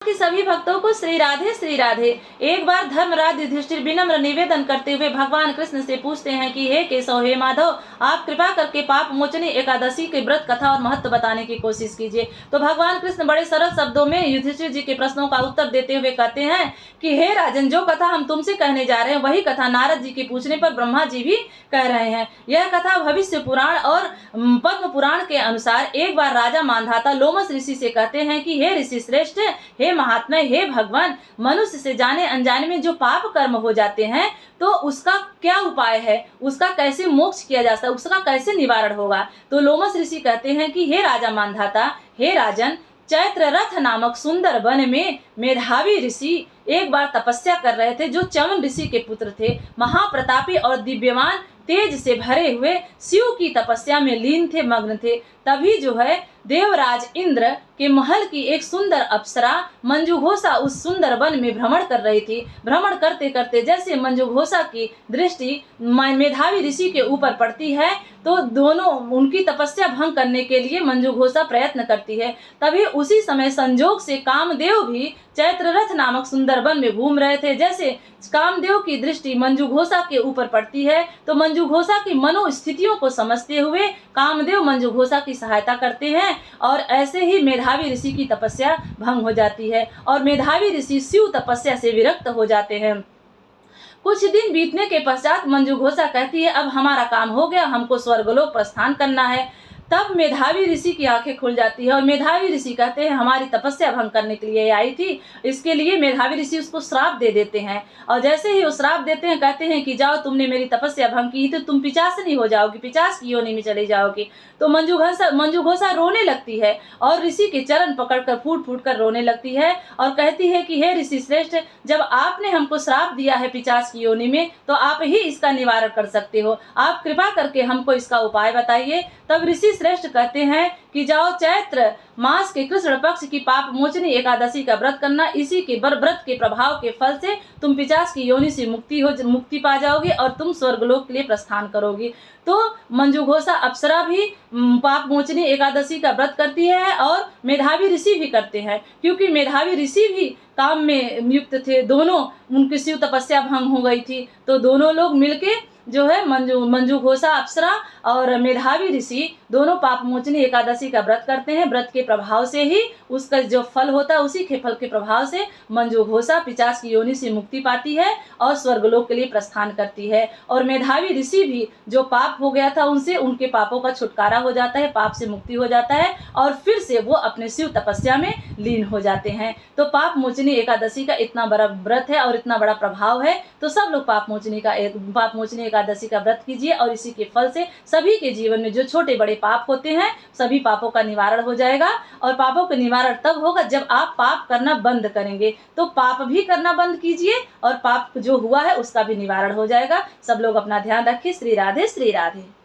कि सभी भक्तों को श्री राधे। एक बार धर्मराज युधिष्ठिर विनम्र निवेदन करते हुए भगवान कृष्ण से पूछते हैं कि हे केशव, हे माधव, आप कृपा करके पाप मोचनी एकादशी के व्रत कथा और महत्व बताने की कोशिश कीजिए। तो भगवान कृष्ण बड़े सरल शब्दों में युधिष्ठिर जी के प्रश्नों का उत्तर देते हुए कहते हैं कि हे राजन, जो कथा हम तुमसे कहने जा रहे हैं वही कथा नारद जी के पूछने पर ब्रह्मा जी भी कह रहे हैं। यह कथा भविष्य पुराण और पद्म पुराण के अनुसार एक बार राजा मानधाता लोमस ऋषि से कहते हैं कि हे ऋषि श्रेष्ठ, हे महात्मा, हे भगवान, मनुष्य से जाने अनजाने में जो पाप कर्म हो जाते हैं तो उसका क्या उपाय है, उसका कैसे मोक्ष किया जा सकता है, उसका कैसे निवारण होगा। तो लोमस ऋषि कहते हैं कि हे राजा मानधाता, हे राजन, चैत्र रथ नामक सुंदर वन में मेधावी ऋषि एक बार तपस्या कर रहे थे, जो च्यवन ऋषि के पुत्र थे। महाप्रतापी और दिव्यमान तेज से भरे हुए शिव की तपस्या में लीन थे, मग्न थे। तभी जो है देवराज इंद्र के महल की एक सुंदर अप्सरा मंजुघोषा उस सुंदर वन में भ्रमण कर रही थी। भ्रमण करते करते जैसे मंजुघोषा की दृष्टि मेधावी ऋषि के ऊपर पड़ती है तो दोनों उनकी तपस्या भंग करने के लिए मंजुघोषा प्रयत्न करती है। तभी उसी समय संजोग से कामदेव भी चैत्ररथ नामक सुंदर वन में घूम रहे थे। जैसे कामदेव की दृष्टि मंजुघोषा के ऊपर पड़ती है तो मंजुघोषा की मनोस्थितियों को समझते हुए कामदेव मंजुघोषा की सहायता करते हैं और ऐसे ही मेधावी ऋषि की तपस्या भंग हो जाती है और मेधावी ऋषि शिव तपस्या से विरक्त हो जाते हैं। कुछ दिन बीतने के पश्चात मंजुघोषा कहती है, अब हमारा काम हो गया, हमको स्वर्गलोक प्रस्थान करना है। तब मेधावी ऋषि की आंखें खुल जाती है और मेधावी ऋषि कहते हैं, हमारी तपस्या भंग करने के लिए आई थी। इसके लिए मेधावी ऋषि उसको श्राप दे देते हैं और जैसे ही वो श्राप देते हैं कहते हैं कि जाओ, तुमने मेरी तपस्या भंग की तो तुम पिशाचिनी हो जाओगी, पिशाच की योनि में चली जाओगी। तो मंजुघोषा रोने लगती है और ऋषि के चरण पकड़कर फूट फूट कर रोने लगती है और कहती है कि हे ऋषि श्रेष्ठ, जब आपने हमको श्राप दिया है पिशाच की योनि में तो आप ही इसका निवारण कर सकते हो, आप कृपा करके हमको इसका उपाय बताइए। तब ऋषि श्रेष्ठ कहते हैं कि जाओ, चैत्र मास के कृष्ण पक्ष की पाप मोचनी एकादशी का व्रत करना, इसी के व्रत के प्रभाव के फल से तुम पिशाच की योनि से मुक्ति पा जाओगी और तुम स्वर्गलोक के लिए प्रस्थान करोगी। तो मंजुघोषा अप्सरा भी पाप मोचनी एकादशी का व्रत करती है और मेधावी ऋषि भी करते हैं, क्योंकि मेधावी ऋषि भी काम में युक्त थे। दोनों, उनकी शिव तपस्या भंग हो गई थी तो दोनों लोग मिलके जो है मंजुघोषा अप्सरा और मेधावी ऋषि दोनों पाप मोचनी एकादशी का व्रत करते हैं। व्रत के प्रभाव से ही उसका जो फल होता है, उसी के फल के प्रभाव से मंजुघोषा पिशाच की योनि से मुक्ति पाती है और स्वर्गलोक के लिए प्रस्थान करती है। और मेधावी ऋषि भी जो पाप हो गया था उनसे, उनके पापों का छुटकारा हो जाता है, पाप से मुक्ति हो जाता है और फिर से वो अपने शिव तपस्या में लीन हो जाते हैं। तो पाप मोचनी एकादशी का इतना बड़ा व्रत है और इतना बड़ा प्रभाव है, तो सब लोग पाप मोचनी एकादशी का व्रत कीजिए और इसी के फल से सभी के जीवन में जो छोटे बड़े पाप होते हैं सभी पापों का निवारण हो जाएगा। और पापों का निवारण तब होगा जब आप पाप करना बंद करेंगे। तो पाप भी करना बंद कीजिए और पाप जो हुआ है उसका भी निवारण हो जाएगा। सब लोग अपना ध्यान रखिए। श्री राधे, श्री राधे।